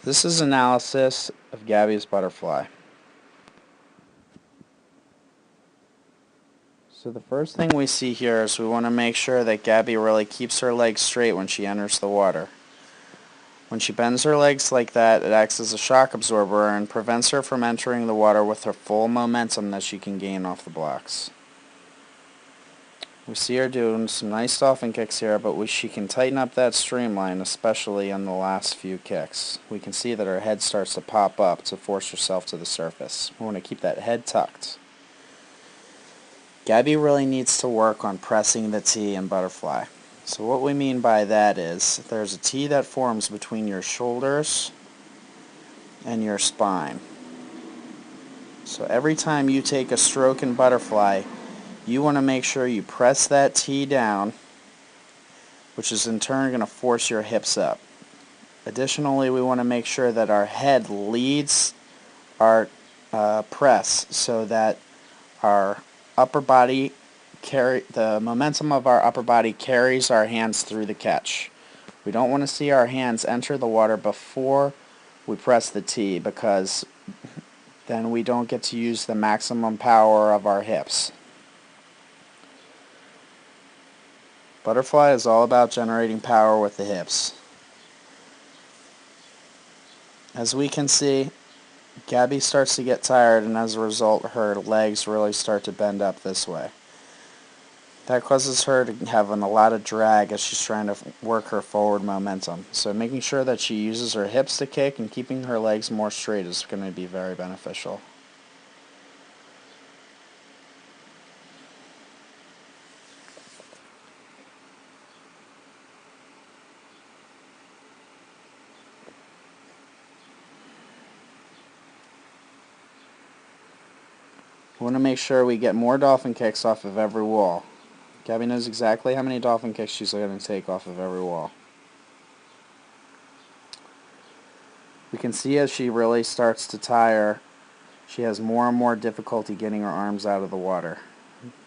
This is analysis of Gabby's butterfly. So the first thing we see here is we want to make sure that Gabby really keeps her legs straight when she enters the water. When she bends her legs like that, it acts as a shock absorber and prevents her from entering the water with her full momentum that she can gain off the blocks. We see her doing some nice dolphin kicks here, but she can tighten up that streamline, especially on the last few kicks. We can see that her head starts to pop up to force herself to the surface. We want to keep that head tucked. Gabby really needs to work on pressing the T in butterfly. So what we mean by that is there's a T that forms between your shoulders and your spine. So every time you take a stroke in butterfly, you want to make sure you press that T down, which is in turn going to force your hips up. Additionally, we want to make sure that our head leads our press so that our upper body the momentum of our upper body carries our hands through the catch. We don't want to see our hands enter the water before we press the T, because then we don't get to use the maximum power of our hips. Butterfly is all about generating power with the hips. As we can see, Gabby starts to get tired, and as a result her legs really start to bend up this way. That causes her to have a lot of drag as she's trying to work her forward momentum. So making sure that she uses her hips to kick and keeping her legs more straight is going to be very beneficial. We want to make sure we get more dolphin kicks off of every wall. Gabby knows exactly how many dolphin kicks she's going to take off of every wall. We can see as she really starts to tire, she has more and more difficulty getting her arms out of the water.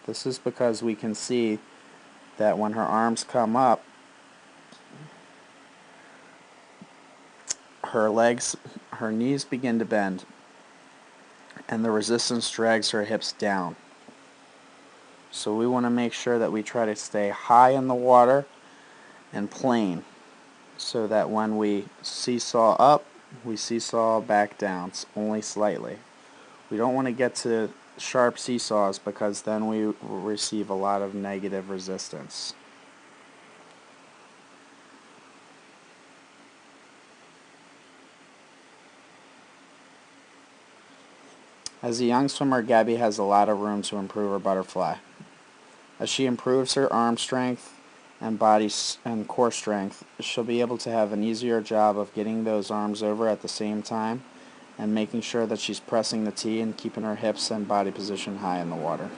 This is because we can see that when her arms come up, her knees begin to bend, and the resistance drags her hips down. So we want to make sure that we try to stay high in the water and plane, so that when we seesaw up, we seesaw back down, only slightly. We don't want to get to sharp seesaws, because then we receive a lot of negative resistance. As a young swimmer, Gabby has a lot of room to improve her butterfly. As she improves her arm strength and body and core strength, she'll be able to have an easier job of getting those arms over at the same time and making sure that she's pressing the T and keeping her hips and body position high in the water.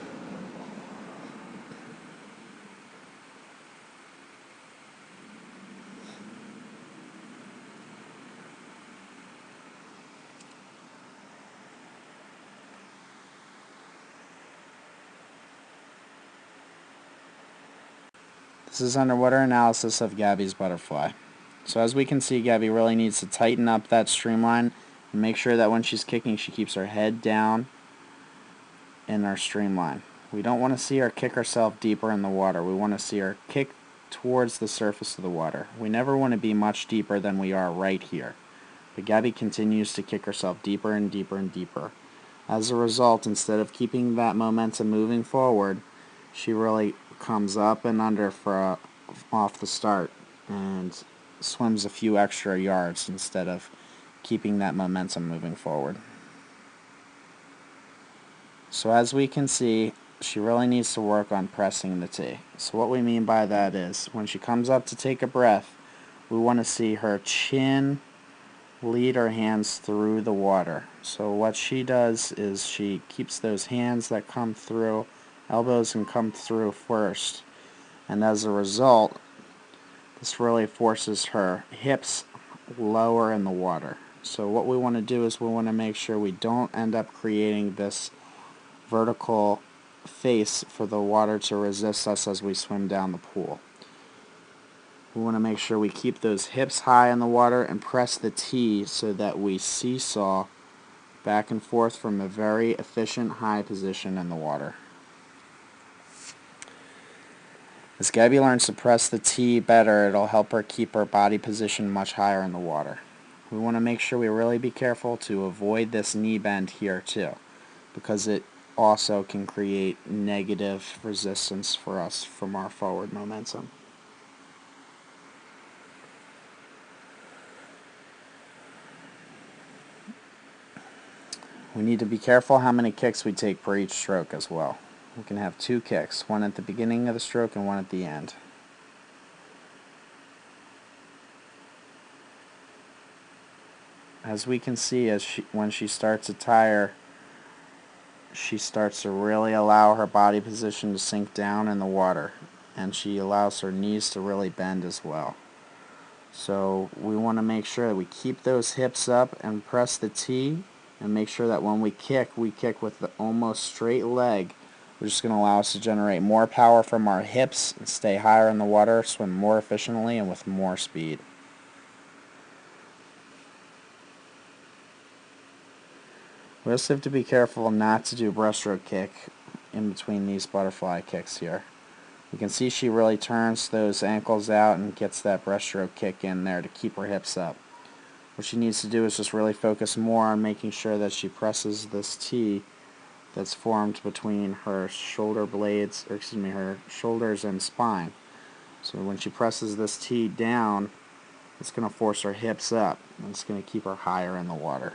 This is underwater analysis of Gabby's butterfly. So as we can see, Gabby really needs to tighten up that streamline and make sure that when she's kicking, she keeps her head down in our streamline. We don't want to see her kick herself deeper in the water. We want to see her kick towards the surface of the water. We never want to be much deeper than we are right here. But Gabby continues to kick herself deeper and deeper and deeper. As a result, instead of keeping that momentum moving forward, she really comes up and under off the start and swims a few extra yards instead of keeping that momentum moving forward. So as we can see, she really needs to work on pressing the T. So what we mean by that is when she comes up to take a breath, we want to see her chin lead her hands through the water. So what she does is she keeps those hands that come through, elbows can come through first, and as a result, this really forces her hips lower in the water. So what we want to do is we want to make sure we don't end up creating this vertical face for the water to resist us as we swim down the pool. We want to make sure we keep those hips high in the water and press the T so that we seesaw back and forth from a very efficient high position in the water. As Gabby learns to press the T better, it'll help her keep her body position much higher in the water. We want to make sure we really be careful to avoid this knee bend here too, because it also can create negative resistance for us from our forward momentum. We need to be careful how many kicks we take per each stroke as well. We can have 2 kicks, one at the beginning of the stroke and one at the end. As we can see, when she starts to tire, she starts to really allow her body position to sink down in the water, and she allows her knees to really bend as well. So we want to make sure that we keep those hips up and press the T, and make sure that when we kick with the almost straight leg, which is going to allow us to generate more power from our hips and stay higher in the water, swim more efficiently and with more speed. We also have to be careful not to do breaststroke kick in between these butterfly kicks here. You can see she really turns those ankles out and gets that breaststroke kick in there to keep her hips up. What she needs to do is just really focus more on making sure that she presses this T that's formed between her shoulder blades, or excuse me, her shoulders and spine. So when she presses this T down, it's going to force her hips up, and it's going to keep her higher in the water.